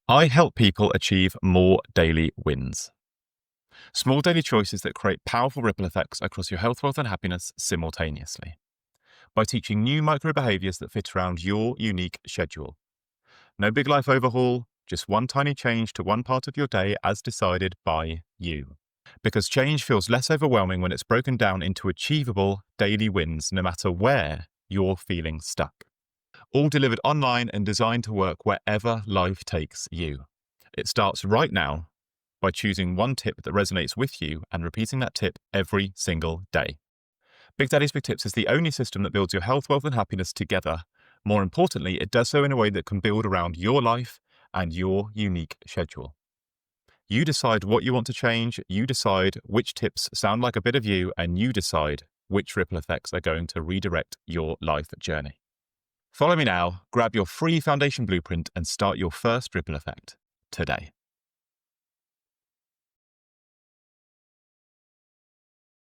I help people achieve more daily wins. Small daily choices that create powerful ripple effects across your health, wealth, and happiness simultaneously. By teaching new micro behaviors that fit around your unique schedule. No big life overhaul, just one tiny change to one part of your day as decided by you. Because change feels less overwhelming when it's broken down into achievable daily wins, no matter where you're feeling stuck. All delivered online and designed to work wherever life takes you. It starts right now by choosing one tip that resonates with you and repeating that tip every single day. Big Daddy's Big Tips is the only system that builds your health, wealth, and happiness together. More importantly, it does so in a way that can build around your life and your unique schedule. You decide what you want to change, you decide which tips sound like a bit of you, and you decide which ripple effects are going to redirect your life journey. Follow me now, grab your free foundation blueprint, and start your first ripple effect today.